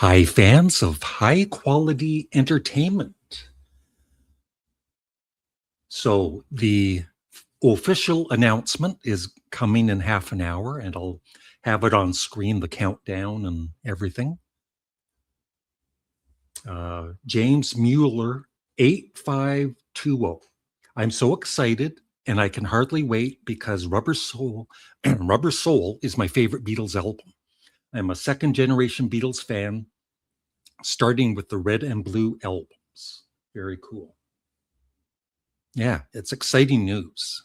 Hi, fans of high quality entertainment. So, the official announcement is coming in half an hour, and I'll have it on screen, the countdown and everything. James Mueller, 8520. I'm so excited, and I can hardly wait because Rubber Soul, Rubber Soul is my favorite Beatles album. I'm a second generation Beatles fan, starting with the red and blue albums. Very cool. Yeah, it's exciting news.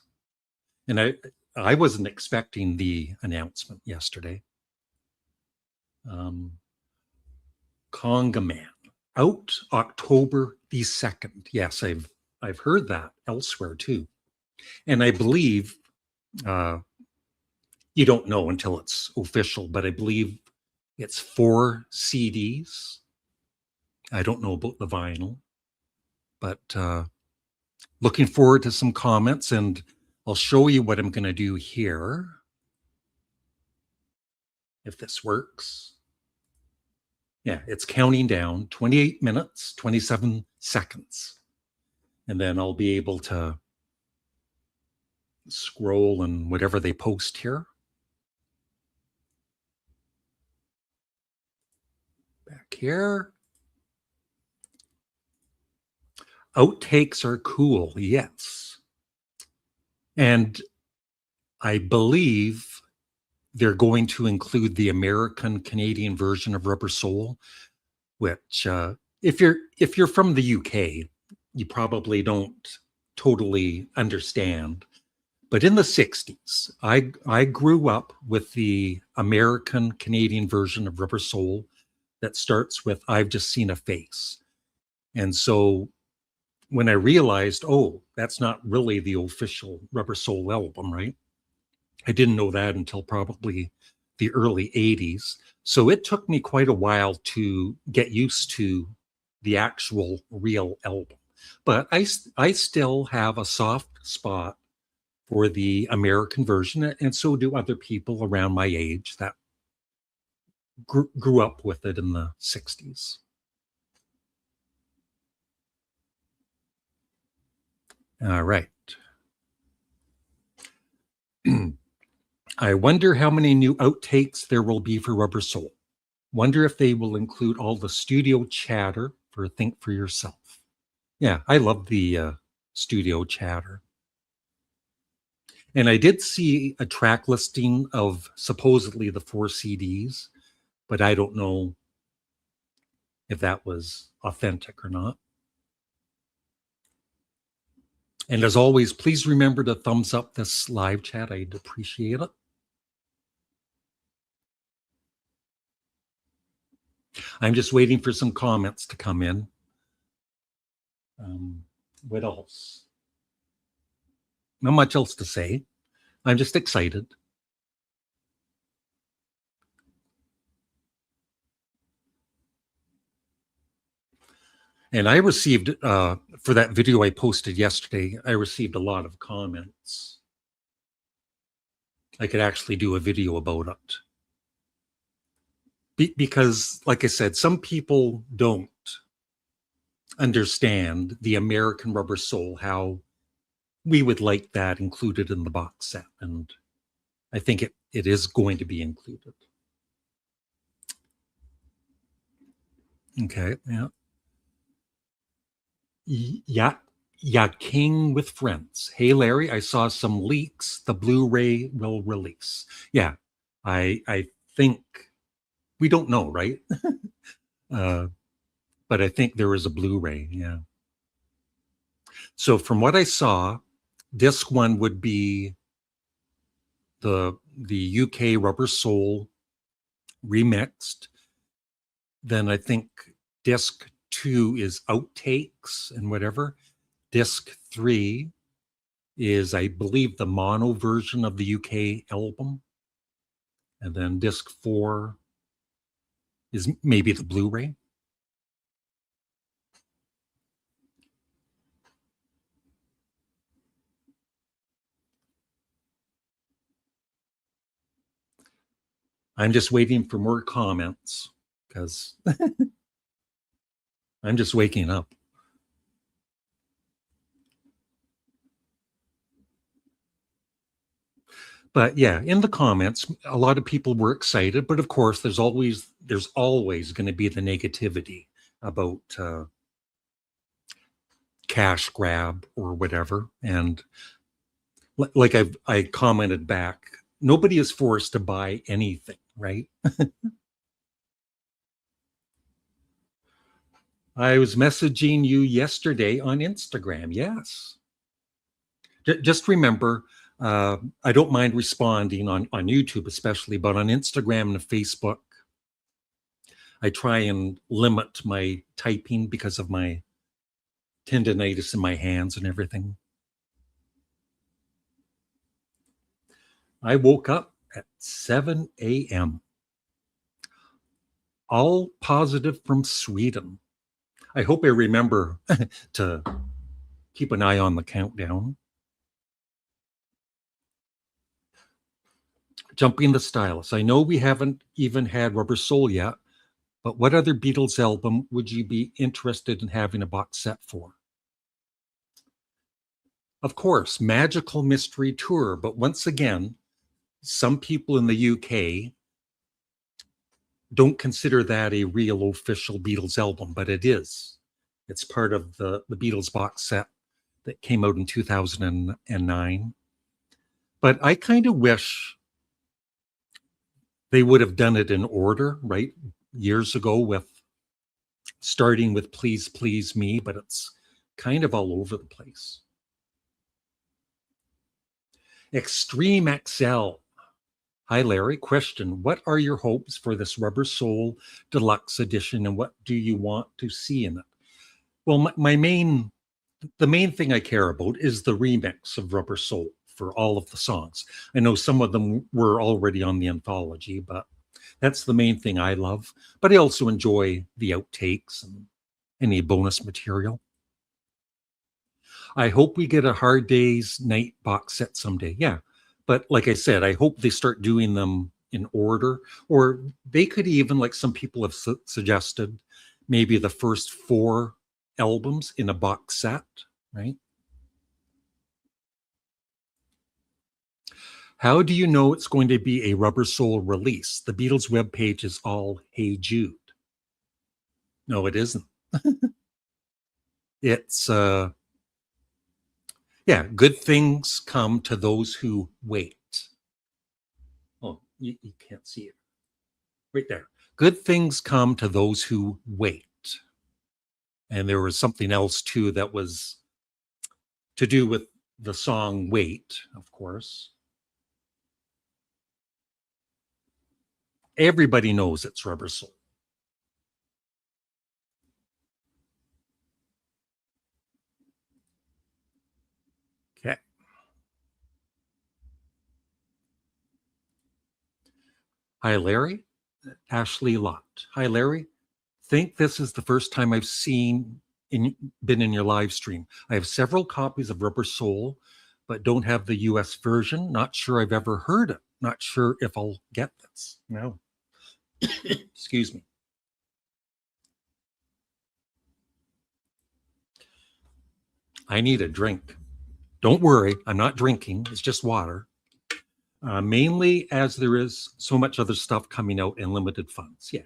And I wasn't expecting the announcement yesterday. Conga Man out October the 2nd. Yes, I've heard that elsewhere too. And I believe you don't know until it's official, but I believe it's 4 CDs. I don't know about the vinyl, but looking forward to some comments, and I'll show you what I'm going to do here. If this works. Yeah, it's counting down 28 minutes, 27 seconds. And then I'll be able to scroll and whatever they post here. Back here. Outtakes are cool, yes. And I believe they're going to include the American Canadian version of Rubber Soul, which if you're from the UK, you probably don't totally understand. But in the 60s, I grew up with the American Canadian version of Rubber Soul that starts with "I've Just Seen a Face." And so when I realized, oh, that's not really the official Rubber Soul album, right? I didn't know that until probably the early 80s. So it took me quite a while to get used to the actual real album. But I still have a soft spot for the American version, and so do other people around my age that grew up with it in the 60s. All right. I wonder how many new outtakes there will be for Rubber Soul. Wonder if they will include all the studio chatter for Think for Yourself. Yeah, I love the studio chatter. And I did see a track listing of supposedly the 4 CDs, but I don't know if that was authentic or not. And as always, please remember to thumbs up this live chat. I'd appreciate it. I'm just waiting for some comments to come in. What else? Not much else to say. I'm just excited. And I received, for that video I posted yesterday, I received a lot of comments. I could actually do a video about it. Because, like I said, some people don't understand the American Rubber Soul, how we would like that included in the box set. And I think it is going to be included. Okay, yeah. Yeah, King with Friends. Hey, Larry, I saw some leaks. The Blu-ray will release. Yeah, I think, we don't know, right? But I think there is a Blu-ray, yeah. So from what I saw, disc 1 would be the UK Rubber Soul remixed. Then I think disc 2 is outtakes and whatever. Disc 3 is, I believe, the mono version of the UK album. And then disc 4 is maybe the Blu-ray. I'm just waiting for more comments because I'm just waking up. But yeah, in the comments, a lot of people were excited, but of course, there's always going to be the negativity about cash grab or whatever. And like I commented back, nobody is forced to buy anything, right? I was messaging you yesterday on Instagram. Yes. Just remember, I don't mind responding on YouTube, especially, but on Instagram and Facebook, I try and limit my typing because of my tendonitis in my hands and everything. I woke up at 7 a.m. All positive from Sweden. I hope I remember to keep an eye on the countdown. Jumping the Stylus. I know we haven't even had Rubber Soul yet, but what other Beatles album would you be interested in having a box set for? Of course, Magical Mystery Tour, but once again, some people in the UK don't consider that a real official Beatles album, but it is. It's part of the Beatles box set that came out in 2009. But I kind of wish they would have done it in order, right? Years ago, starting with Please Please Me, but it's kind of all over the place. Extreme XL. Hi, Larry. Question: what are your hopes for this Rubber Soul Deluxe Edition, and what do you want to see in it? Well, the main thing I care about is the remix of Rubber Soul for all of the songs. I know some of them were already on the anthology, but that's the main thing I love. But I also enjoy the outtakes and any bonus material. I hope we get a Hard Day's Night box set someday. Yeah. But like I said, I hope they start doing them in order, or they could even, like some people have suggested, maybe the first 4 albums in a box set, right? How do you know it's going to be a Rubber Soul release? The Beatles webpage is all Hey Jude. No, it isn't. It's good things come to those who wait. Oh, you can't see it. Right there. Good things come to those who wait. And there was something else too that was to do with the song Wait, of course. Everybody knows it's Rubber Soul. Okay. Hi, Larry. Ashley Lott. Hi, Larry. Think this is the first time I've been in your live stream. I have several copies of Rubber Soul, but don't have the US version. Not sure I've ever heard it. Not sure if I'll get this. No. Excuse me. I need a drink. Don't worry, I'm not drinking. It's just water. Mainly as there is so much other stuff coming out in limited funds. Yeah.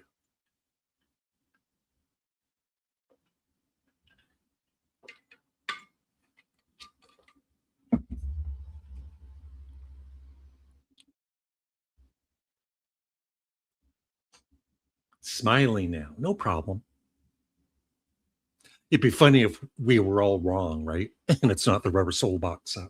Smiling now. No problem. It'd be funny if we were all wrong, right? And it's not the Rubber Soul box set.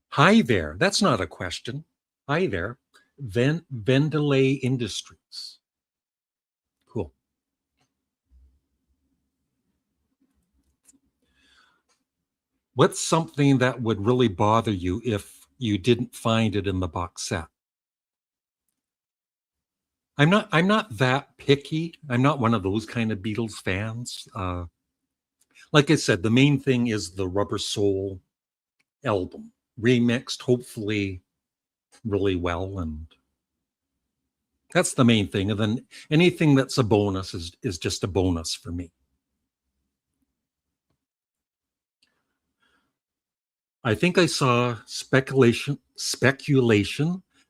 Hi there. That's not a question. Hi there. Vendelay Industries. Cool. What's something that would really bother you if you didn't find it in the box set? I'm not that picky. I'm not one of those kind of Beatles fans. Like I said, the main thing is the Rubber Soul album, remixed, hopefully really well, and that's the main thing. And then anything that's a bonus is just a bonus for me. I think I saw speculation.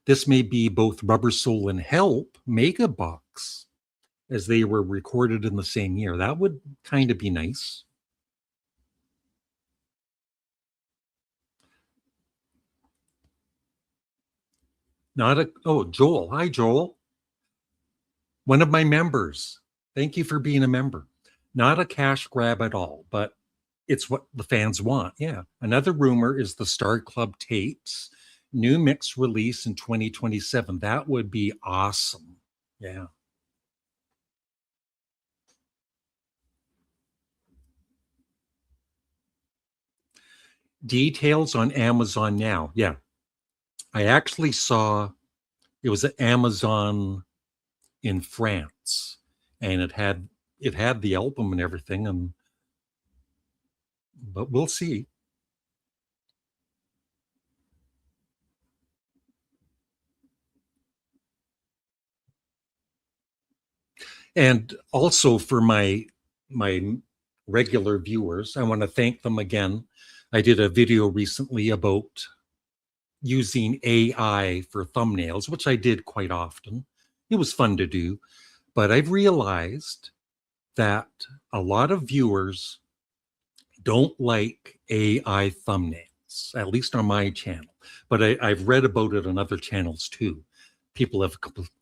This may be both Rubber Soul and Help Mega Box, as they were recorded in the same year. That would kind of be nice. Joel. Hi, Joel. One of my members. Thank you for being a member. Not a cash grab at all, but it's what the fans want. Yeah. Another rumor is the Star Club tapes, new mix release in 2027. That would be awesome. Yeah. Details on Amazon now. Yeah. I actually saw it was at Amazon in France, and it had the album and everything, but we'll see. And also for my regular viewers, I want to thank them again. I did a video recently about using AI for thumbnails, which I did quite often. It was fun to do, but I've realized that a lot of viewers don't like AI thumbnails, at least on my channel. But I've read about it on other channels too. People have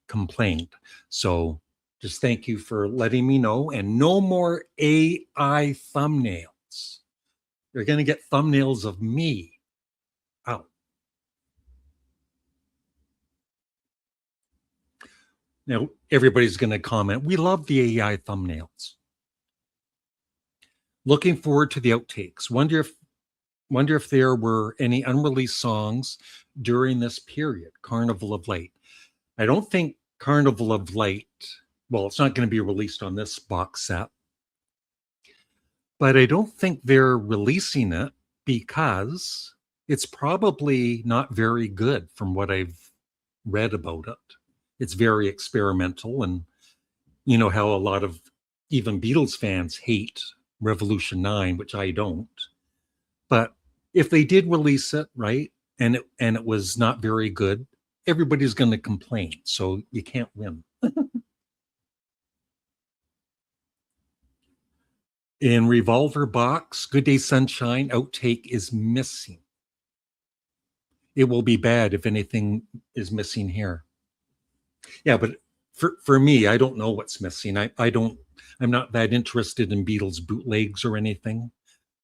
complained. So just thank you for letting me know. And no more AI thumbnails. You're going to get thumbnails of me. Out. Now, everybody's going to comment, we love the AI thumbnails. Looking forward to the outtakes. Wonder if there were any unreleased songs during this period, Carnival of Light. I don't think Carnival of Light, well, it's not going to be released on this box set, but I don't think they're releasing it because it's probably not very good from what I've read about it. It's very experimental, and you know how a lot of even Beatles fans hate Revolution 9, which I don't. But if they did release it, right, and it was not very good, everybody's going to complain. So you can't win. In Revolver Box, Good Day Sunshine outtake is missing. It will be bad if anything is missing here. Yeah, but for me, I don't know what's missing. I'm not that interested in Beatles bootlegs or anything.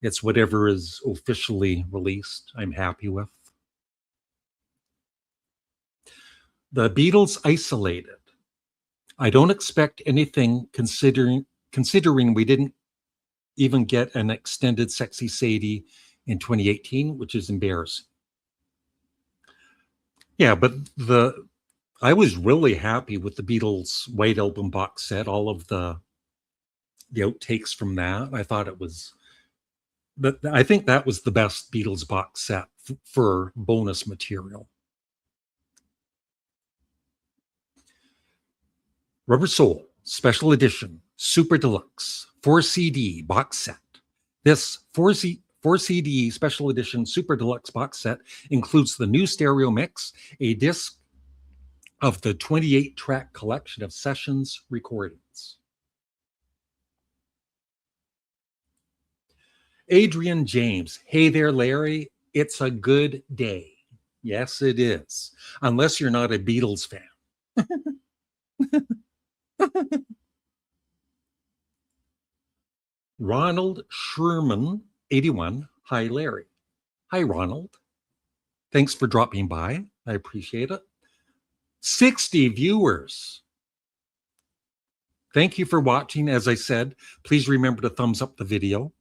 It's whatever is officially released, I'm happy with. The Beatles Isolated. I don't expect anything considering we didn't even get an extended Sexy Sadie in 2018, which is embarrassing. Yeah, but I was really happy with the Beatles White Album box set, all of the outtakes from that. I thought it was, but I think that was the best Beatles box set for bonus material. Rubber Soul Special Edition Super Deluxe 4 CD box set. This 4 CD Special Edition Super Deluxe box set includes the new stereo mix, a disc of the 28-track collection of sessions recordings. Adrian James, hey there, Larry. It's a good day. Yes, it is. Unless you're not a Beatles fan. Ronald Sherman, 81. Hi, Larry. Hi, Ronald. Thanks for dropping by. I appreciate it. 60 viewers. Thank you for watching. As I said, please remember to thumbs up the video.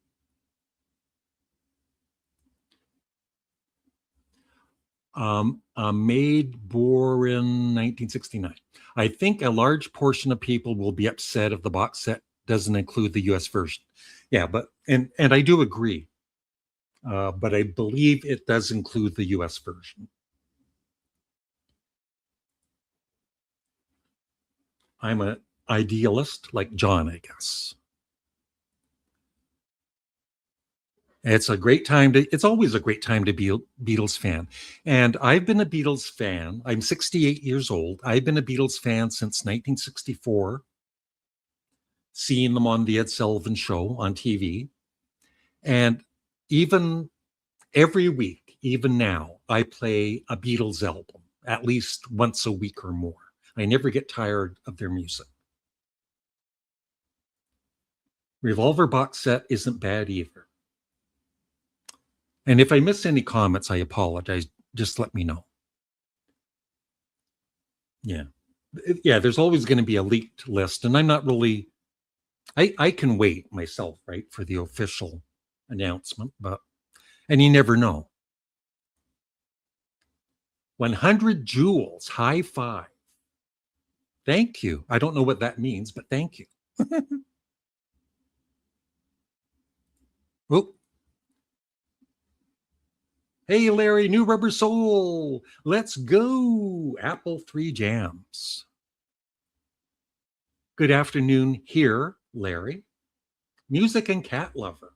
Made born 1969. I think a large portion of people will be upset if the box set doesn't include the US version. Yeah, but and I do agree. but I believe it does include the US version. I'm an idealist like John, I guess. It's always a great time to be a Beatles fan. And I've been a Beatles fan. I'm 68 years old. I've been a Beatles fan since 1964, seeing them on the Ed Sullivan Show on TV. And even every week, even now, I play a Beatles album at least once a week or more. I never get tired of their music. Revolver box set isn't bad either. And if I miss any comments, I apologize. Just let me know. Yeah. Yeah, there's always going to be a leaked list. And I'm not really, I can wait myself, right, for the official announcement, and you never know. 100 joules, high five. Thank you. I don't know what that means, but thank you. Oh, hey, Larry, new Rubber Soul. Let's go. Apple 3 jams. Good afternoon here, Larry. Music and cat lover.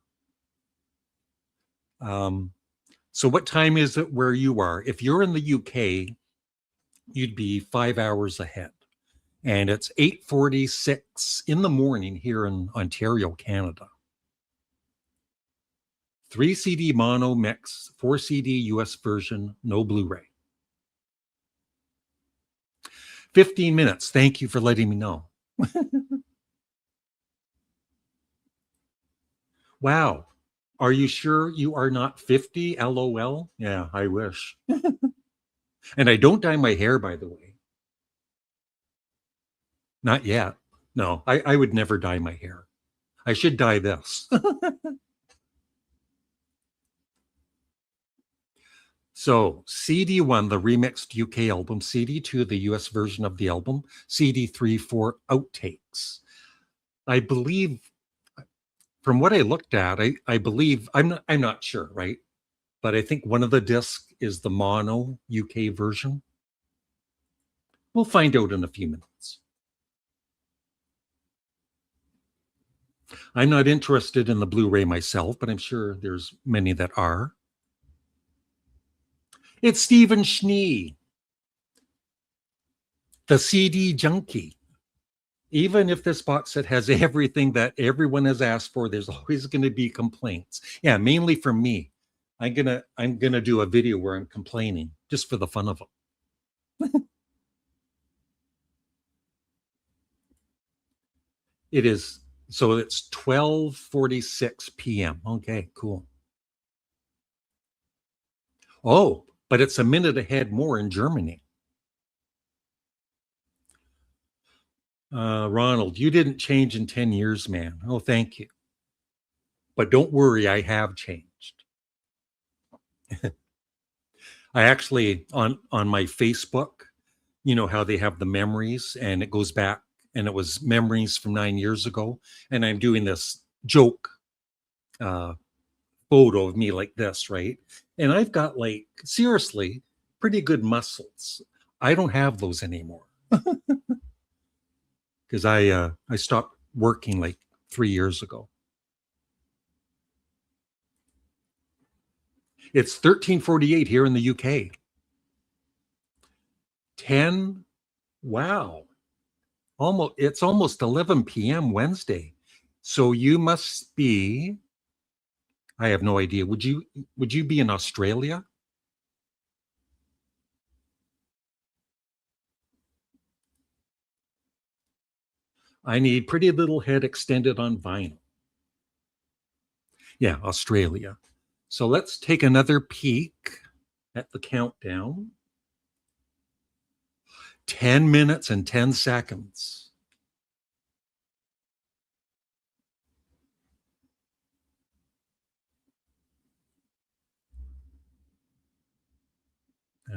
So what time is it where you are? If you're in the UK, you'd be 5 hours ahead. And it's 8:46 in the morning here in Ontario, Canada. 3 CD mono mix, 4 CD US version, no Blu-ray. 15 minutes. Thank you for letting me know. Wow. Are you sure you are not 50? LOL. Yeah, I wish. And I don't dye my hair, by the way. Not yet. No, I would never dye my hair. I should dye this. So CD1, the remixed UK album, CD2, the US version of the album, CD3 for outtakes. I believe, from what I looked at, I believe I'm not sure, right? But I think one of the discs is the mono UK version. We'll find out in a few minutes. I'm not interested in the Blu-ray myself, but I'm sure there's many that are. It's Stephen Schnee, the CD junkie. Even if this box set has everything that everyone has asked for, there's always going to be complaints. Yeah, mainly from me. I'm gonna do a video where I'm complaining just for the fun of it. It is, so it's 12:46 p.m. Okay, cool. Oh, but it's a minute ahead more in Germany. Ronald, you didn't change in 10 years, man. Oh, thank you. But don't worry, I have changed. I actually, on my Facebook, you know how they have the memories and it goes back, and it was memories from 9 years ago. And I'm doing this joke photo of me like this, right? And I've got, like, seriously, pretty good muscles. I don't have those anymore because I stopped working like 3 years ago. It's 13:48 here in the UK. 10. Wow. It's almost 11 p.m. Wednesday. So you must be, I have no idea. Would you be in Australia? I need Pretty Little Head extended on vinyl. Yeah, Australia. So let's take another peek at the countdown. 10 minutes and 10 seconds.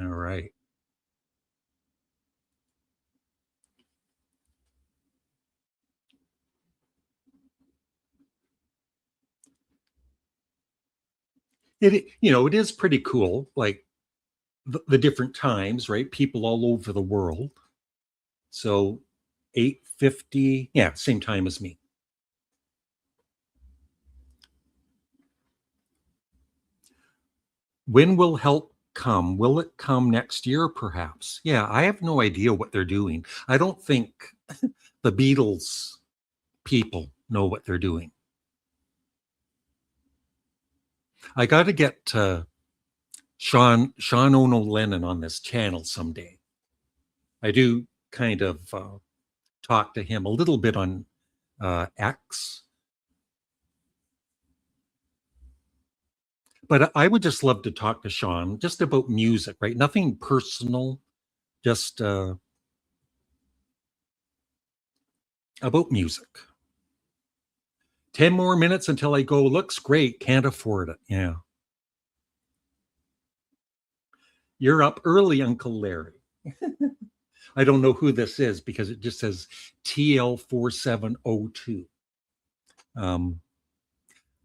All right. it is pretty cool. Like the different times, right? People all over the world. So 8:50, yeah, same time as me. When will help come? Will it come next year, perhaps? Yeah, I have no idea what they're doing. I don't think the Beatles people know what they're doing. I got to get Sean Ono Lennon on this channel someday. I do kind of talk to him a little bit on X, but I would just love to talk to Sean just about music, right? Nothing personal, just about music. 10 more minutes until I go. Looks great. Can't afford it. Yeah. You're up early, Uncle Larry. I don't know who this is because it just says TL4702.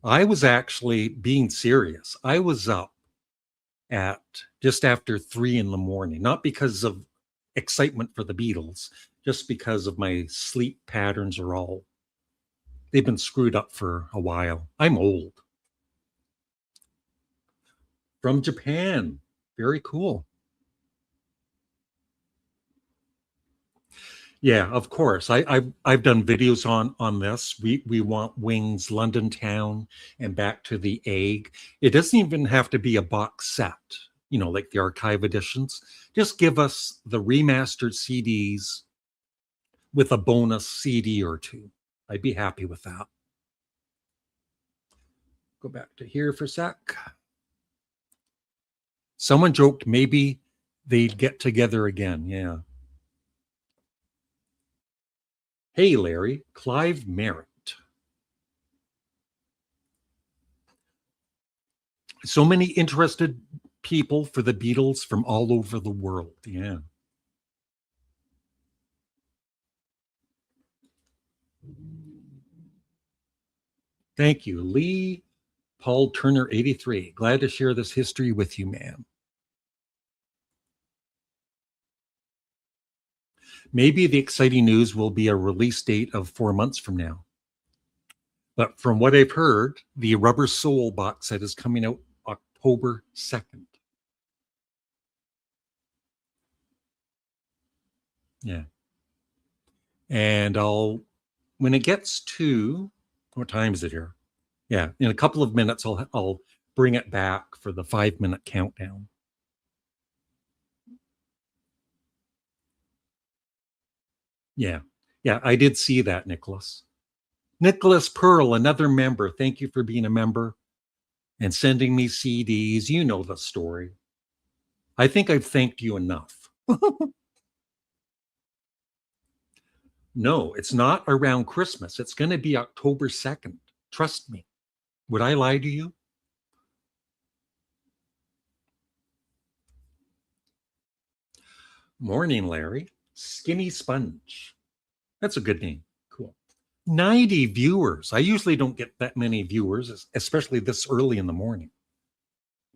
I was actually being serious. I was up at just after 3 in the morning, not because of excitement for the Beatles, just because of my sleep patterns are all, they've been screwed up for a while. I'm old. From Japan. Very cool. Yeah, of course. I've done videos on this. We want Wings London Town and Back to the Egg. It doesn't even have to be a box set, like the archive editions. Just give us the remastered CDs with a bonus CD or two. I'd be happy with that. Go back to here for a sec. Someone joked maybe they'd get together again. Yeah. Hey, Larry, Clive Merritt. So many interested people for the Beatles from all over the world. Yeah. Thank you. Lee Paul Turner, 83. Glad to share this history with you, man. Maybe the exciting news will be a release date of 4 months from now. But from what I've heard, the Rubber Soul box set is coming out October 2nd. Yeah. And when it gets to, what time is it here? Yeah, in a couple of minutes, I'll bring it back for the 5-minute countdown. Yeah. Yeah, I did see that, Nicholas. Nicholas Pearl, another member. Thank you for being a member and sending me CDs. You know the story. I think I've thanked you enough. No, it's not around Christmas. It's going to be October 2nd. Trust me. Would I lie to you? Morning, Larry. Skinny Sponge. That's a good name. Cool. 90 viewers. I usually don't get that many viewers, especially this early in the morning.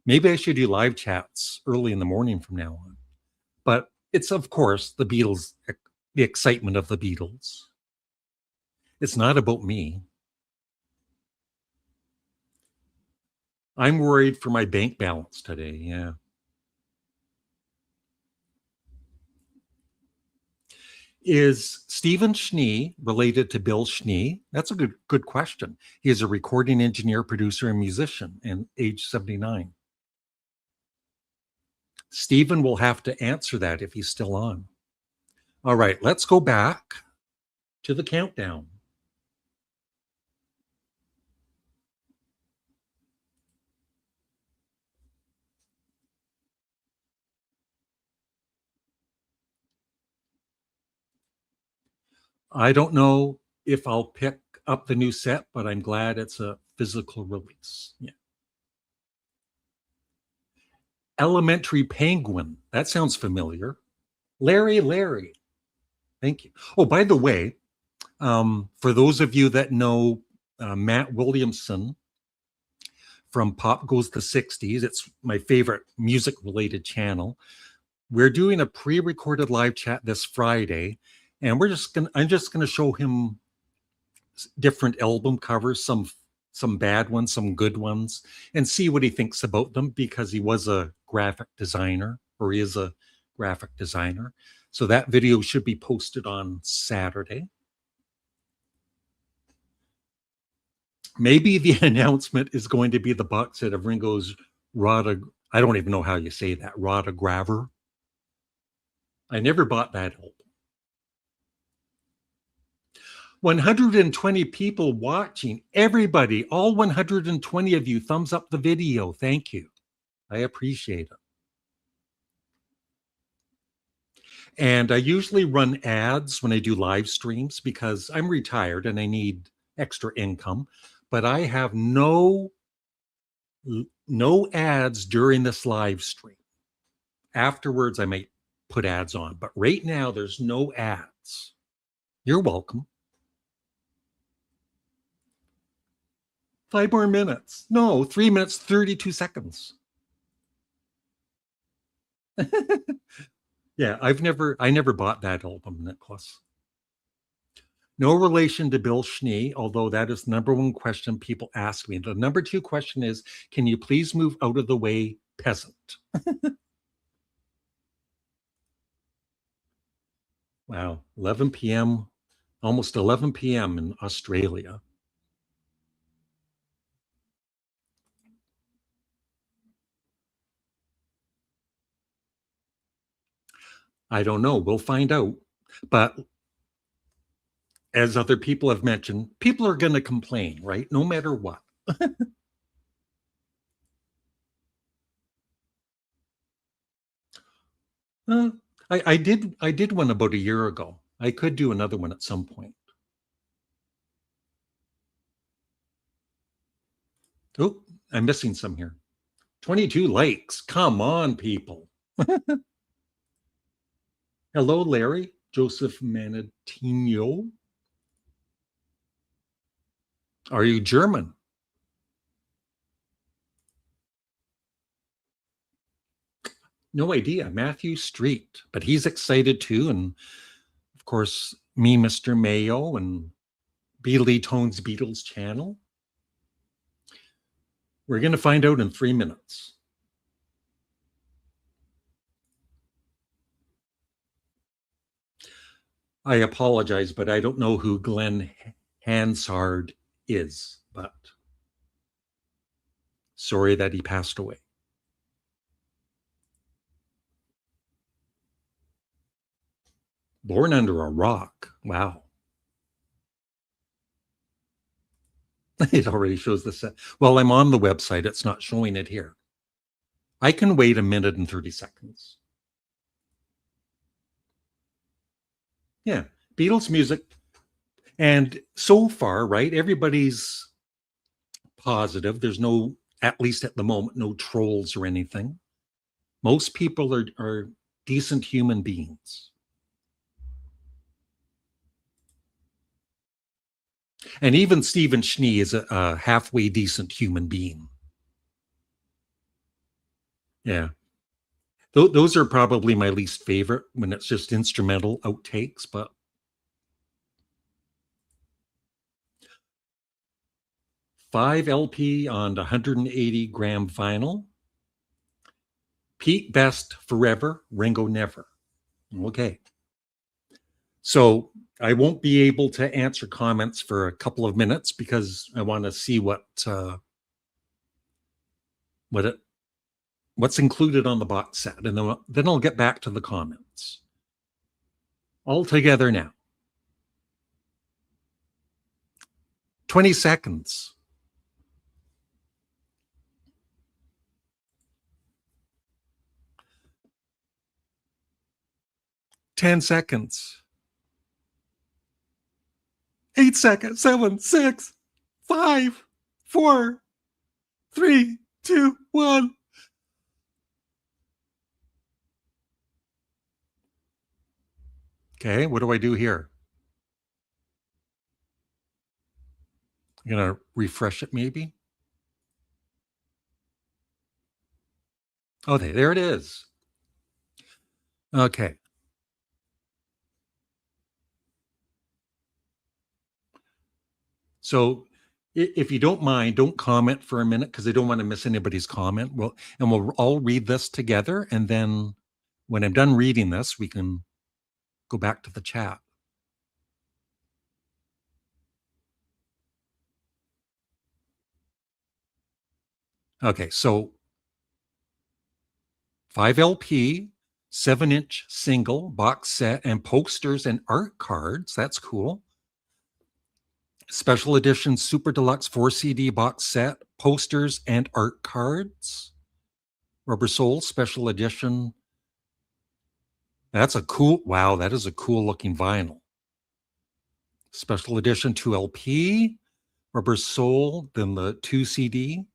Maybe I should do live chats early in the morning from now on. But it's, of course, the Beatles, the excitement of the Beatles. It's not about me. I'm worried for my bank balance today. Yeah. Is Stephen Schnee related to Bill Schnee? That's a good question. He is a recording engineer, producer, and musician, and age 79. Stephen will have to answer that if he's still on. All right, let's go back to the countdown. I don't know if I'll pick up the new set, but I'm glad it's a physical release. Yeah. Elementary Penguin. That sounds familiar. Larry. Thank you. Oh, by the way, for those of you that know Matt Williamson from Pop Goes the 60s. It's my favorite music-related channel. We're doing a pre-recorded live chat this Friday, and I'm just gonna show him different album covers, some bad ones, some good ones, and see what he thinks about them, because he was a graphic designer, or he is a graphic designer. So that video should be posted on Saturday. Maybe the announcement is going to be the box set of Ringo's Rada. I don't even know how you say that. Rada Graver. I never bought that album. 120 people watching. Everybody, all 120 of you, thumbs up the video. Thank you. I appreciate it. And I usually run ads when I do live streams because I'm retired and I need extra income, but I have no ads during this live stream. Afterwards, I might put ads on, but right now there's no ads. You're welcome. 5 more minutes. No, 3 minutes, 32 seconds. Yeah, I never bought that album, Nicholas. No relation to Bill Schnee, although that is the number one question people ask me. The number 2 question is, can you please move out of the way, peasant? Wow, 11 p.m., almost 11 p.m. in Australia. I don't know. We'll find out. But as other people have mentioned, people are going to complain, right? No matter what. I did one about a year ago. I could do another one at some point. Oh, I'm missing some here. 22 likes. Come on, people. Hello, Larry. Joseph Manatino. Are you German? No idea. Matthew Street. But he's excited too. And of course, me, Mr. Mayo, and Beatley Tones Beatles channel. We're going to find out in 3 minutes. I apologize, but I don't know who Glenn Hansard is, but sorry that he passed away. Born under a rock. Wow. It already shows the set. Well, I'm on the website. It's not showing it here. I can wait a minute and 30 seconds. Yeah, Beatles music. And so far, right, everybody's positive. There's no, at least at the moment, no trolls or anything. Most people are decent human beings. And even Stephen Schnee is a halfway decent human being. Yeah. Those are probably my least favorite when it's just instrumental outtakes, but 5 LP on 180-gram vinyl. Pete Best Forever, Ringo Never. Okay. So I won't be able to answer comments for a couple of minutes because I want to see what's included on the box set, and then I'll get back to the comments. All together now. 20 seconds. 10 seconds. 8 seconds. 7, 6, 5, 4, 3, 2, 1. Okay, what do I do here? I'm going to refresh it maybe. Okay, there it is. Okay. So if you don't mind, don't comment for a minute because I don't want to miss anybody's comment. We'll all read this together. And then when I'm done reading this, we can go back to the chat. Okay, so 5 LP, 7-inch single, box set, and posters and art cards. That's cool. Special edition Super Deluxe 4 CD box set, posters and art cards. Rubber Soul Special Edition. That's a cool, wow, that is a cool looking vinyl. Special Edition 2 LP, Rubber Soul, then the 2 CD.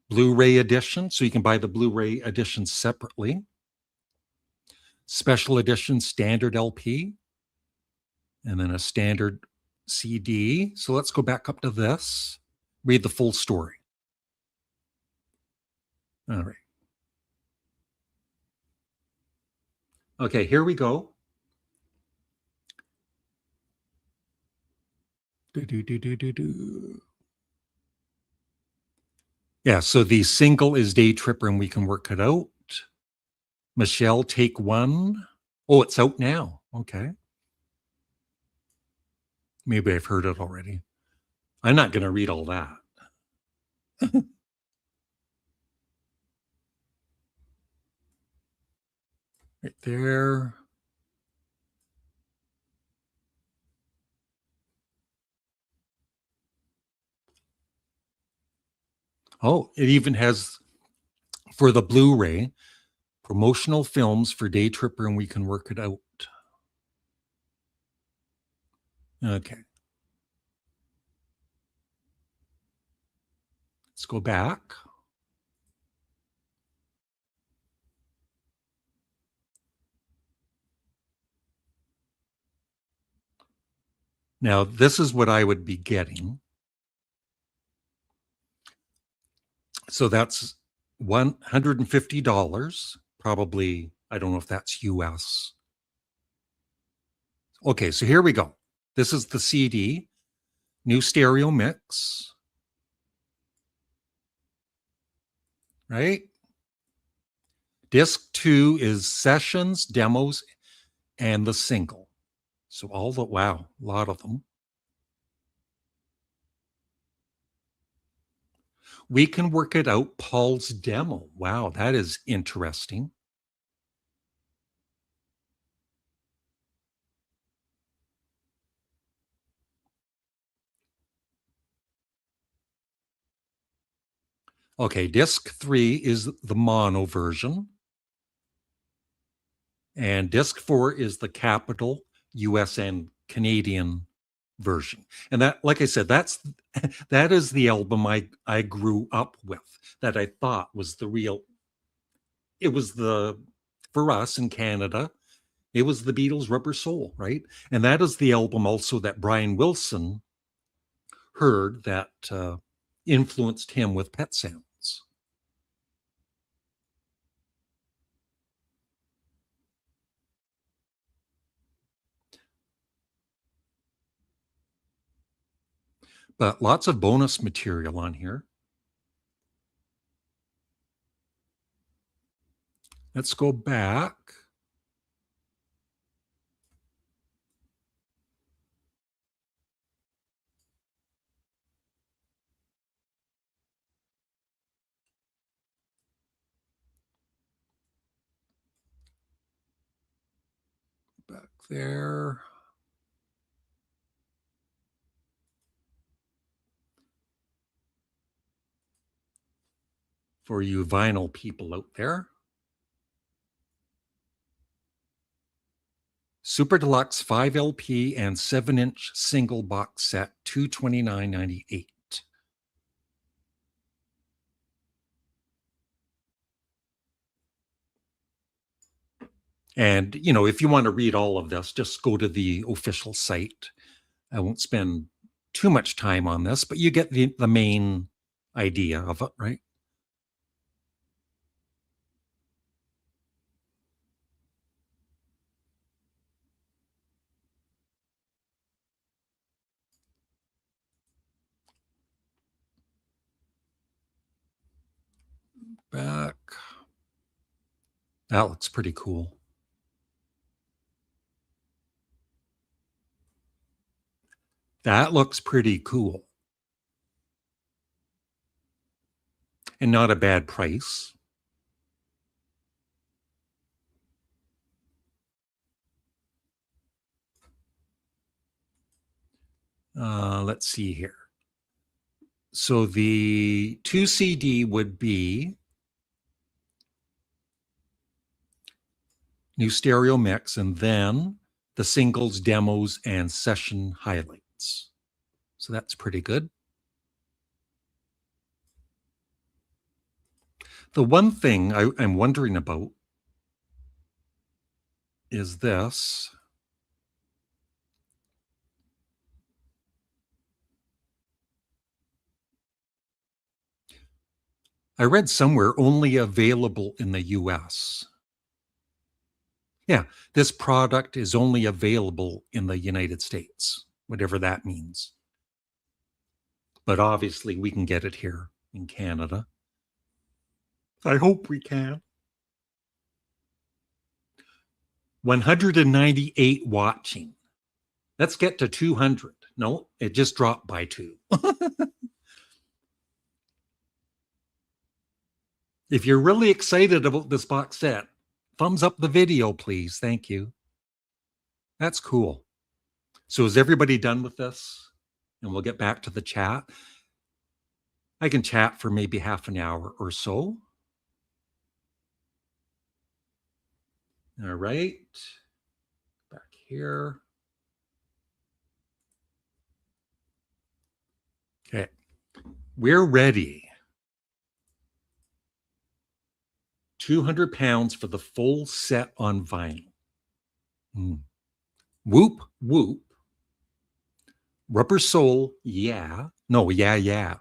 Blu-ray edition, so you can buy the Blu-ray edition separately. Special edition standard LP, and then a standard CD. So let's go back up to this, read the full story. All right. Okay, here we go. Yeah, so the single is Day Tripper and We Can Work It Out. Michelle, Take One. Oh, it's out now. Okay. Maybe I've heard it already. I'm not going to read all that. Right there. Oh, it even has, for the Blu-ray, promotional films for Day Tripper and We Can Work It Out. Okay. Let's go back. Now, this is what I would be getting. So that's $150, probably. I don't know if that's US. Okay, so here we go. This is the CD, new stereo mix, right? Disc 2 is sessions, demos, and the single. So all the, wow, a lot of them. We Can Work It Out, Paul's demo. Wow, that is interesting. Okay, disc 3 is the mono version. And disc 4 is the capital US and Canadian version. And that, like I said, that is the album I grew up with, that I thought was the real. It was for us in Canada, it was the Beatles Rubber Soul, right? And that is the album also that Brian Wilson heard that influenced him with Pet Sounds. But lots of bonus material on here. Let's go back. Back there. For you vinyl people out there. Super Deluxe 5 LP and 7-inch single box set, $229.98. And, you know, if you want to read all of this, just go to the official site. I won't spend too much time on this, but you get the main idea of it, right? back. That looks pretty cool. That looks pretty cool. And not a bad price. Let's see here. So the 2 CD would be new stereo mix, and then the singles, demos, and session highlights. So that's pretty good. The one thing I'm wondering about is this. I read somewhere only available in the US. Yeah, this product is only available in the United States, whatever that means. But obviously, we can get it here in Canada. I hope we can. 198 watching. Let's get to 200. No, it just dropped by 2. If you're really excited about this box set, thumbs up the video, please. Thank you. That's cool. So is everybody done with this? And we'll get back to the chat. I can chat for maybe half an hour or so. All right. Back here. Okay. We're ready. 200 pounds for the full set on vinyl. Whoop, whoop. Rubber Soul, yeah. No, yeah.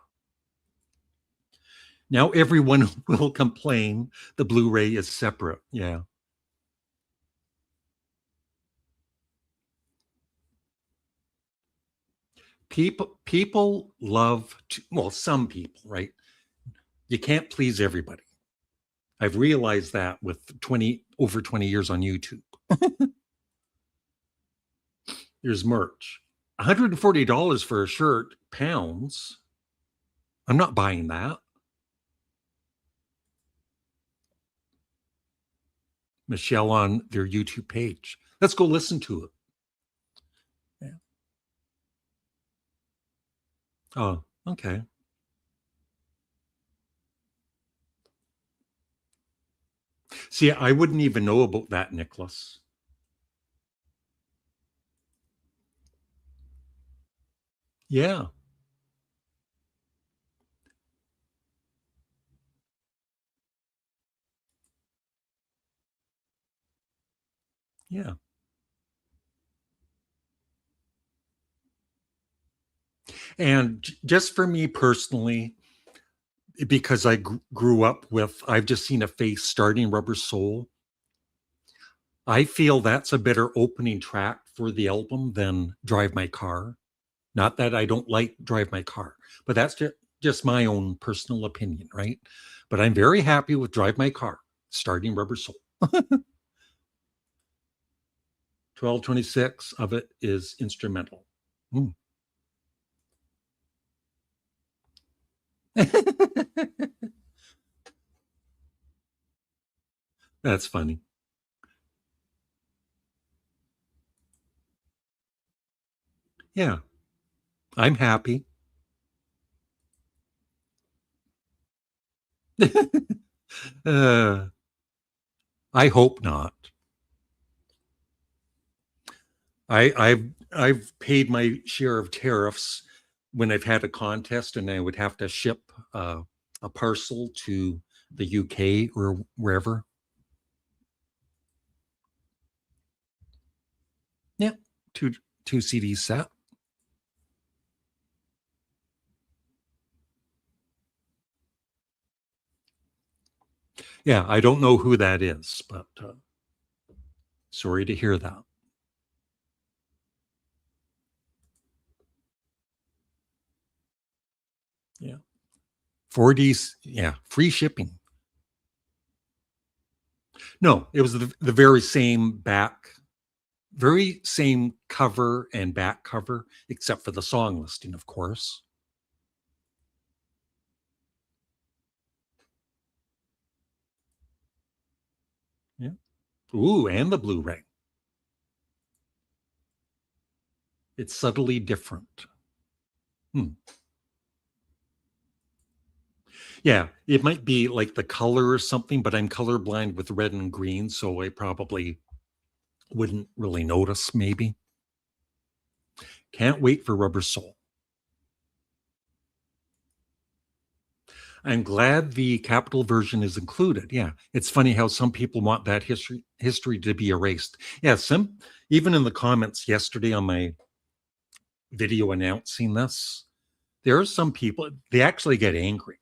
Now everyone will complain the Blu-ray is separate. Yeah. People love to, well, some people, right? You can't please everybody. I've realized that with over 20 years on YouTube. There's merch. $140 for a shirt, pounds. I'm not buying that. Michelle on their YouTube page. Let's go listen to it. Yeah. Oh, okay. See, I wouldn't even know about that, Nicholas. Yeah. Yeah. And just for me personally, because I grew up with, I've just seen a face starting Rubber Soul. I feel that's a better opening track for the album than Drive My Car. Not that I don't like Drive My Car, but that's just my own personal opinion, right? But I'm very happy with Drive My Car, starting Rubber Soul. 12/26 of it is instrumental. That's funny. Yeah, I'm happy. I hope not. I've paid my share of tariffs when I've had a contest and I would have to ship a parcel to the UK or wherever. Yeah, two CD set. Yeah, I don't know who that is, but sorry to hear that. Yeah. 40s, yeah, free shipping. No, it was the very same cover and back cover, except for the song listing, of course. Yeah. Ooh, and the Blu-ray. It's subtly different. Hmm. Yeah, it might be like the color or something, but I'm colorblind with red and green, so I probably wouldn't really notice, maybe. Can't wait for Rubber Soul. I'm glad the capital version is included. Yeah, it's funny how some people want that history to be erased. Yeah, some even in the comments yesterday on my video announcing this, there are some people they actually get angry,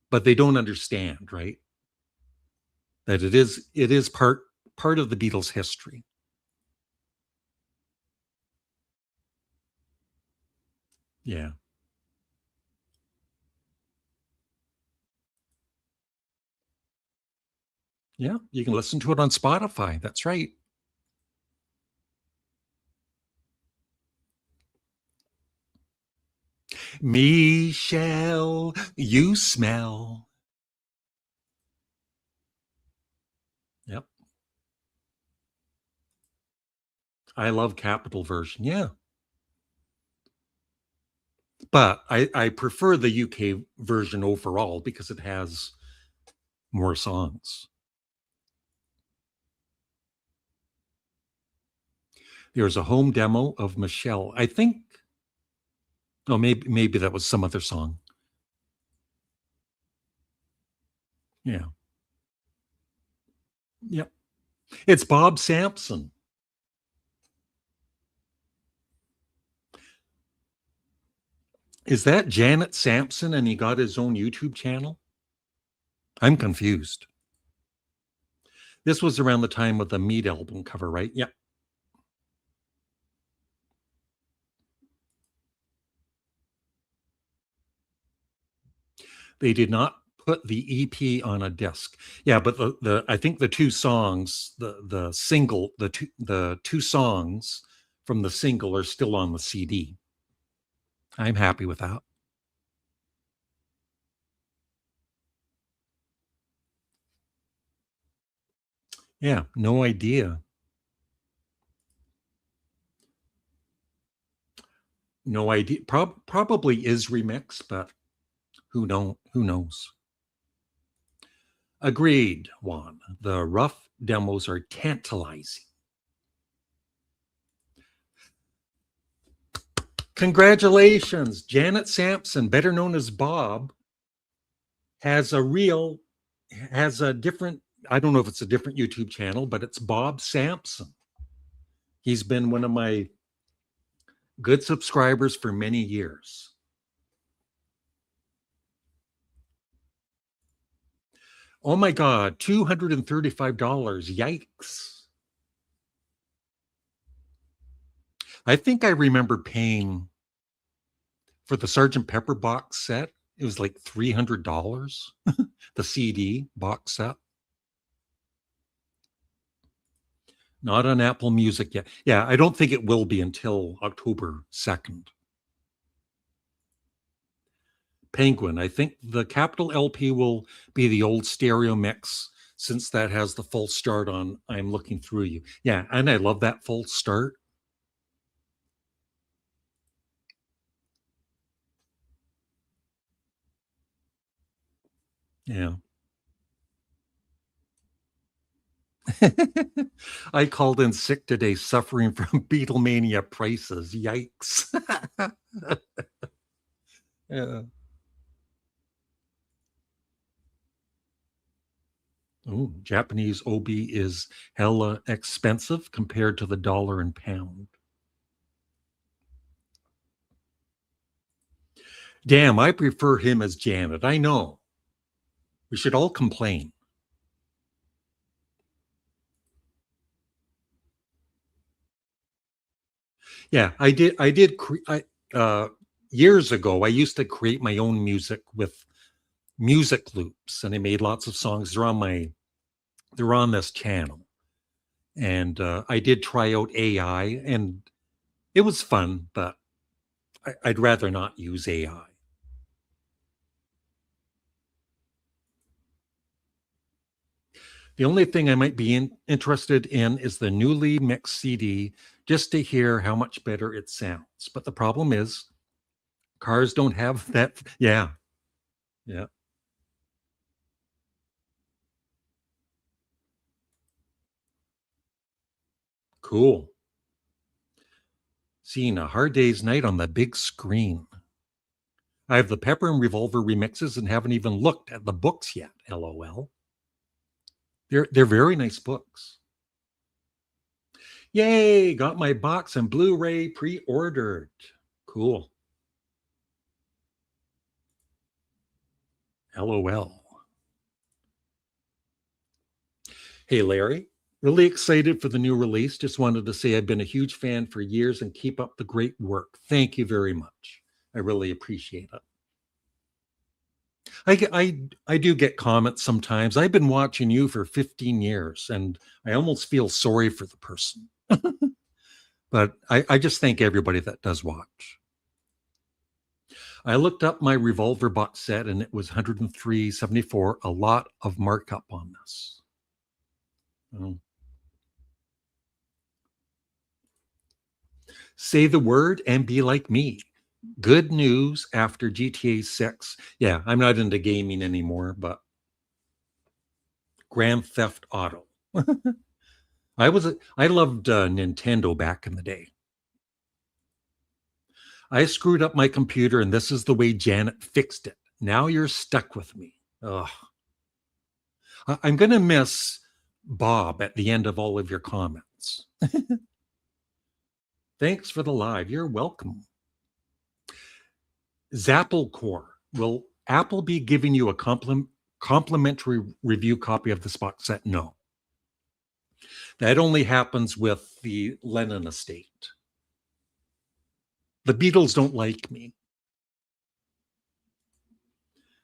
but they don't understand, right? That it is part of the Beatles' history. Yeah. Yeah, you can listen to it on Spotify. That's right. Michelle, you smell. Yep. I love capital version. Yeah. But I prefer the UK version overall because it has more songs. There's a home demo of Michelle. I think oh maybe that was some other song. Yeah. Yep. It's Bob Sampson. Is that Janet Sampson and he got his own YouTube channel? I'm confused. This was around the time of the Meat album cover, right? Yep. They did not put the EP on a disc. Yeah, but the I think the two songs, the single, the two songs from the single are still on the CD. I'm happy with that. Yeah, no idea. No idea. Probably is remix, but who knows? Agreed, Juan. The rough demos are tantalizing. Congratulations. Janet Sampson, better known as Bob, has a real has a different I don't know if it's a different YouTube channel, but it's Bob Sampson. He's been one of my good subscribers for many years. Oh my God, $235. Yikes. I think I remember paying for the Sergeant Pepper box set. It was like $300, the CD box set. Not on Apple Music yet. Yeah, I don't think it will be until October 2nd. Penguin. I think the Capital LP will be the old stereo mix since that has the full start on I'm Looking Through You. Yeah, and I love that full start. Yeah. I called in sick today suffering from Beatlemania prices. Yikes. Yeah. Oh, Japanese obi is hella expensive compared to the dollar and pound. Damn, I prefer him as Janet. I know. We should all complain. Yeah, I did years ago. I used to create my own music with music loops, and I made lots of songs. They're on this channel, and I did try out AI, and it was fun, but I'd rather not use AI. The only thing I might be interested in is the newly mixed CD, just to hear how much better it sounds. But the problem is, cars don't have that. Yeah, yeah, cool. Seeing A Hard Day's Night on the big screen. I have the Pepper and Revolver remixes and haven't even looked at the books yet. LOL. They're very nice books. Yay! Got my box and Blu-ray pre-ordered. Cool. LOL. Hey, Larry. Really excited for the new release. Just wanted to say I've been a huge fan for years and keep up the great work. Thank you very much. I really appreciate it. I do get comments sometimes. I've been watching you for 15 years and I almost feel sorry for the person. But I just thank everybody that does watch. I looked up my Revolver box set and it was 103.74. A lot of markup on this. Oh. Say the word and be like me. Good news after GTA 6. Yeah, I'm not into gaming anymore, but Grand Theft Auto. I loved Nintendo back in the day. I screwed up my computer and this is the way Janet fixed it. Now you're stuck with me. Ugh. I'm going to miss Bob at the end of all of your comments. Thanks for the live. You're welcome. Zappel Core. Will Apple be giving you a complimentary review copy of this box set? No. That only happens with the Lennon estate. The Beatles don't like me.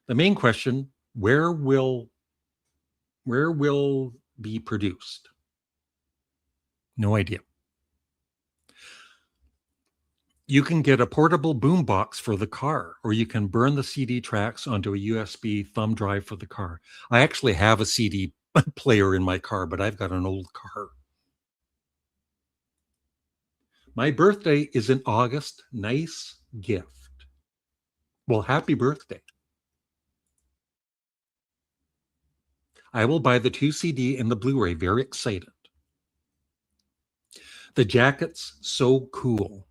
The main question, where will be produced? No idea. You can get a portable boombox for the car, or you can burn the CD tracks onto a USB thumb drive for the car. I actually have a CD player in my car, but I've got an old car. My birthday is in August. Nice gift. Well, happy birthday. I will buy the 2 CD and the Blu-ray. Very excited. The jacket's so cool.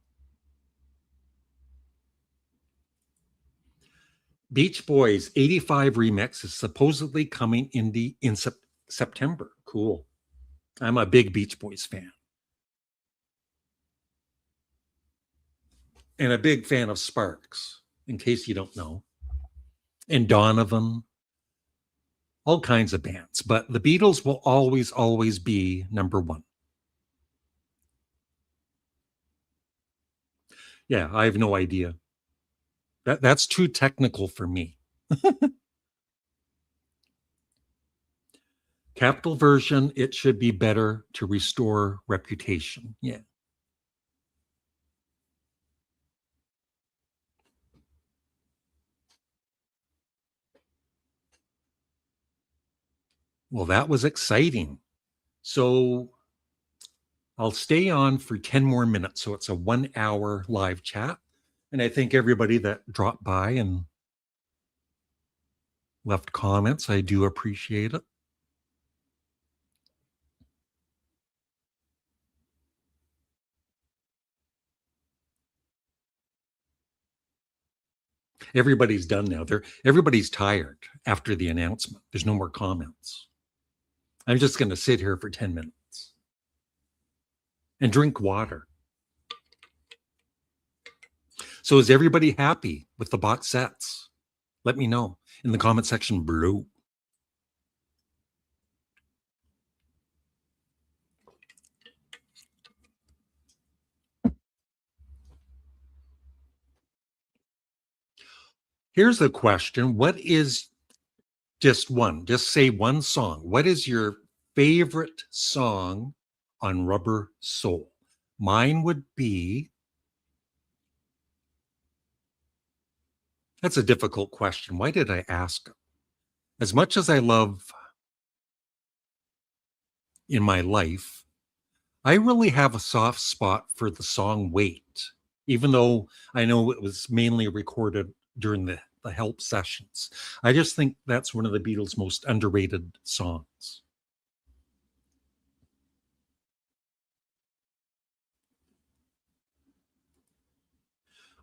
Beach Boys 85 remix is supposedly coming in September. Cool. I'm a big Beach Boys fan. And a big fan of Sparks, in case you don't know. And Donovan, all kinds of bands. But the Beatles will always be number one. Yeah, I have no idea. That's too technical for me. Capital version, it should be better to restore reputation. Yeah. Well, that was exciting. So I'll stay on for 10 more minutes. So it's a 1 hour live chat. And I thank everybody that dropped by and left comments. I do appreciate it. Everybody's done now. Everybody's tired after the announcement. There's no more comments. I'm just going to sit here for 10 minutes and drink water. So is everybody happy with the box sets? Let me know in the comment section below. Here's a question. What is Just one. Just say one song. What is your favorite song on Rubber Soul? Mine would be. That's a difficult question. Why did I ask? As much as I love In My Life, I really have a soft spot for the song Wait, even though I know it was mainly recorded during the Help sessions. I just think that's one of the Beatles' most underrated songs.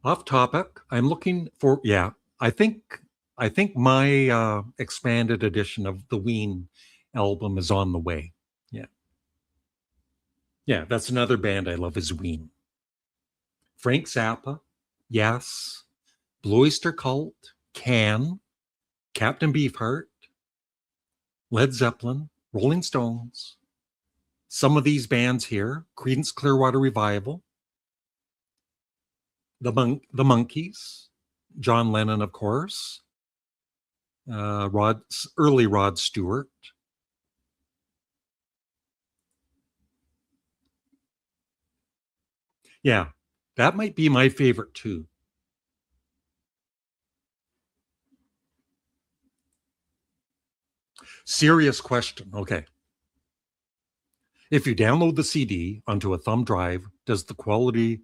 Off topic, I'm looking for, yeah, I think my expanded edition of the Ween album is on the way. Yeah. Yeah, that's another band I love is Ween. Frank Zappa, yes. Blue Oyster Cult, Can, Captain Beefheart, Led Zeppelin, Rolling Stones. Some of these bands here, Creedence Clearwater Revival, the Monkees, John Lennon, of course, early Rod Stewart. Yeah, that might be my favorite too. Serious question. Okay. If you download the CD onto a thumb drive, does the quality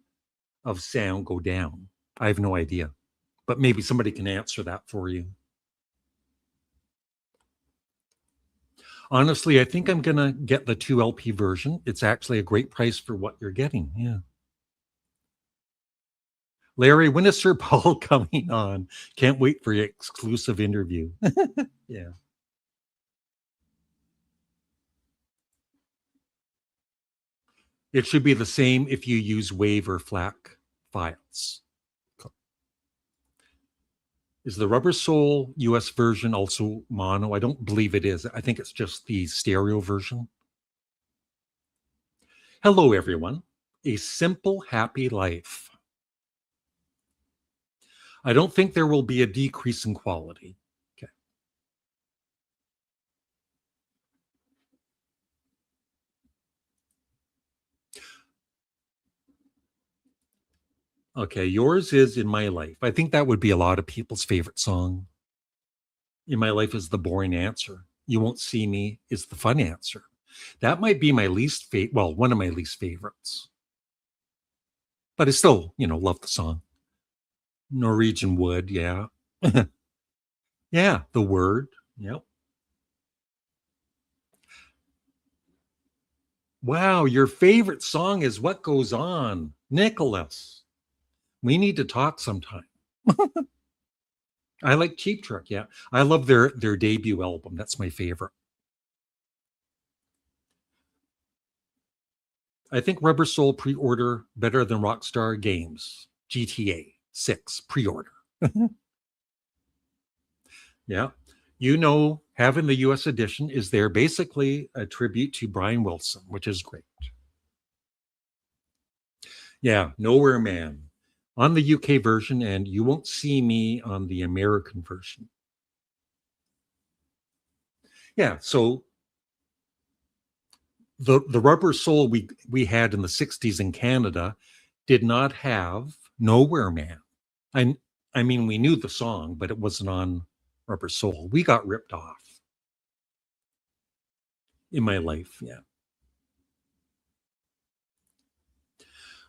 of sound go down? I have no idea, but maybe somebody can answer that for you. Honestly, I think I'm going to get the 2 LP version. It's actually a great price for what you're getting. Yeah. Larry, when is Sir Paul coming on? Can't wait for your exclusive interview. Yeah. It should be the same if you use WAV or FLAC files. Is the Rubber Soul US version also mono? I don't believe it is. I think it's just the stereo version. Hello, everyone. A Simple Happy Life. I don't think there will be a decrease in quality. Okay. Okay, yours is In My Life. I think that would be a lot of people's favorite song. In My Life is the boring answer. You Won't See Me is the fun answer. That might be my least favorite, well, one of my least favorites. But I still, love the song. Norwegian Wood, yeah. Yeah, The Word. Yep. Wow, your favorite song is What Goes On. Nicholas. We need to talk sometime. I like Cheap Trick, yeah. I love their debut album. That's my favorite. I think Rubber Soul pre-order better than Rockstar Games. GTA 6 pre-order. Yeah. Having the US edition is there basically a tribute to Brian Wilson, which is great. Yeah, Nowhere Man on the UK version, and You Won't See Me on the American version. Yeah, so the Rubber Soul we had in the 60s in Canada did not have Nowhere Man. I mean, we knew the song, but it wasn't on Rubber Soul. We got ripped off. In My Life, yeah.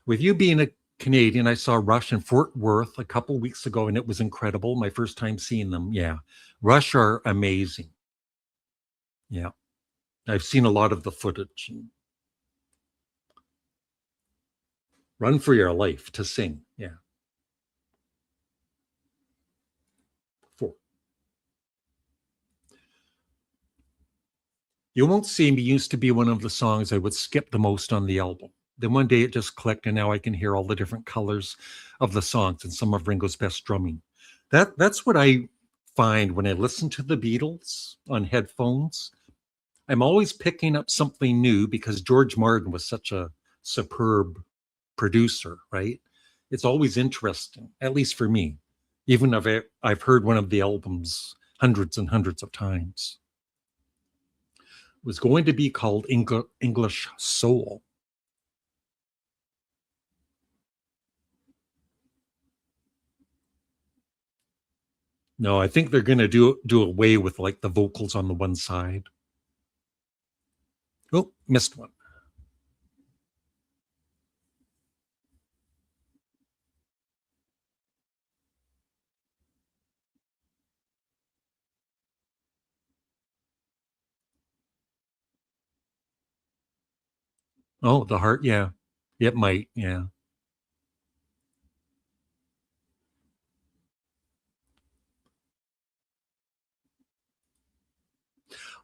With you being a Canadian, I saw Rush in Fort Worth a couple weeks ago, and it was incredible. My first time seeing them. Yeah, Rush are amazing. Yeah, I've seen a lot of the footage. Run for Your Life to sing. Yeah. 4. You Won't See Me used to be one of the songs I would skip the most on the album. Then one day it just clicked, and now I can hear all the different colors of the songs and some of Ringo's best drumming. That's what I find when I listen to the Beatles on headphones. I'm always picking up something new because George Martin was such a superb producer, right? It's always interesting, at least for me. Even if I've heard one of the albums hundreds and hundreds of times. It was going to be called English Soul. No, I think they're going to do away with like the vocals on the one side. Oh, missed one. Oh, the heart. Yeah, it might. Yeah.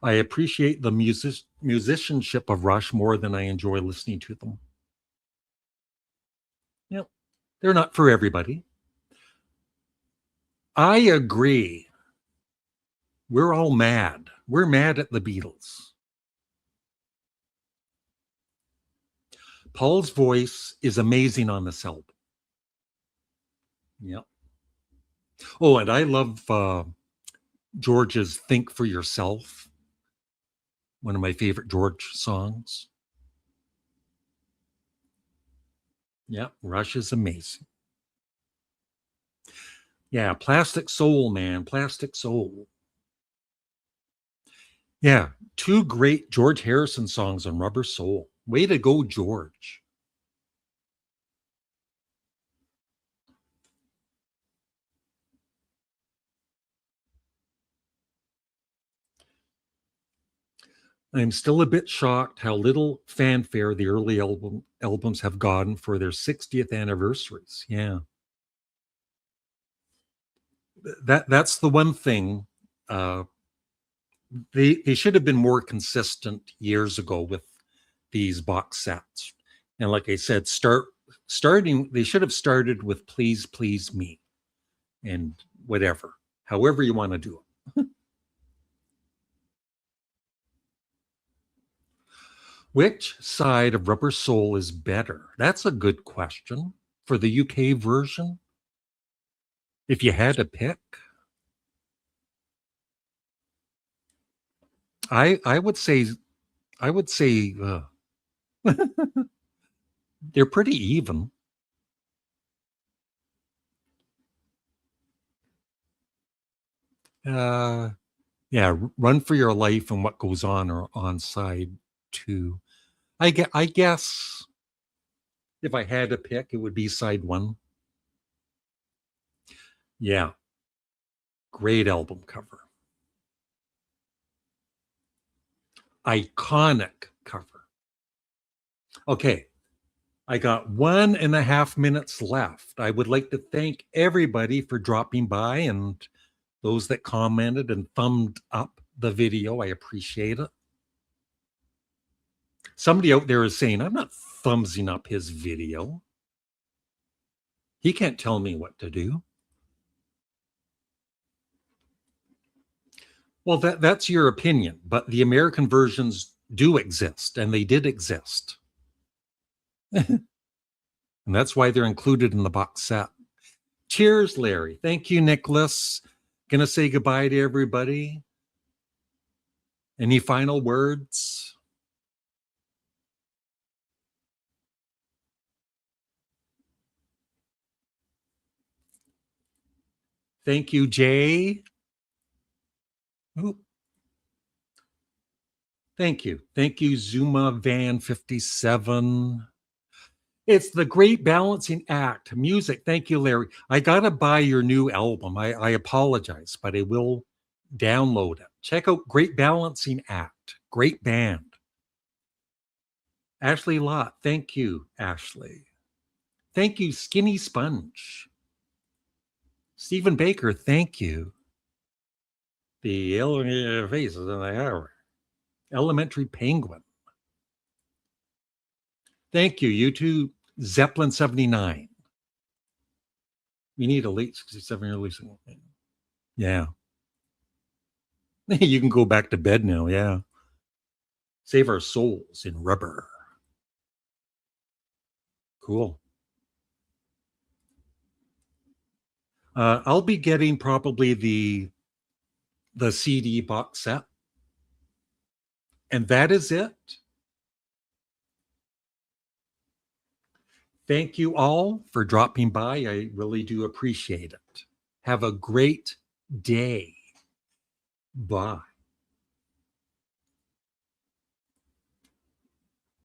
I appreciate the musicianship of Rush more than I enjoy listening to them. Yep. They're not for everybody. I agree. We're all mad. We're mad at the Beatles. Paul's voice is amazing on this album. Yep. Oh, and I love George's Think for Yourself. One of my favorite George songs. Yeah, Rush is amazing. Yeah, Plastic Soul, man. Plastic Soul. Yeah, two great George Harrison songs on Rubber Soul. Way to go, George. I'm still a bit shocked how little fanfare the early albums have gotten for their 60th anniversaries. Yeah. That's the one thing. They should have been more consistent years ago with these box sets. And like I said, starting they should have started with Please Please Me and whatever. However you want to do it. Which side of Rubber Soul is better? That's a good question. For the UK version, if you had to pick, I would say they're pretty even. Yeah, Run for Your Life and What Goes On are on side two. I guess if I had to pick, it would be side one. Yeah, great album cover. Iconic cover. Okay, I got 1.5 minutes left. I would like to thank everybody for dropping by and those that commented and thumbed up the video. I appreciate it. Somebody out there is saying, I'm not thumbsing up his video. He can't tell me what to do. Well, that's your opinion, but the American versions do exist, and they did exist. And that's why they're included in the box set. Cheers, Larry. Thank you, Nicholas. Gonna say goodbye to everybody. Any final words? Thank you, Jay. Ooh. Thank you. Thank you, Zuma Van 57. It's the great balancing act. Music. Thank you, Larry. I gotta buy your new album. I apologize, but I will download it. Check out Great Balancing Act. Great band. Ashley Lott. Thank you, Ashley. Thank you, Skinny Sponge. Stephen Baker. Thank you. The faces in the hour. Elementary Penguin. Thank you. You too, Zeppelin 79. We need a late 67 year releasing. Yeah. You can go back to bed now. Yeah. Save our souls in rubber. Cool. I'll be getting probably the the CD box set. And that is it. Thank you all for dropping by. I really do appreciate it. Have a great day. Bye.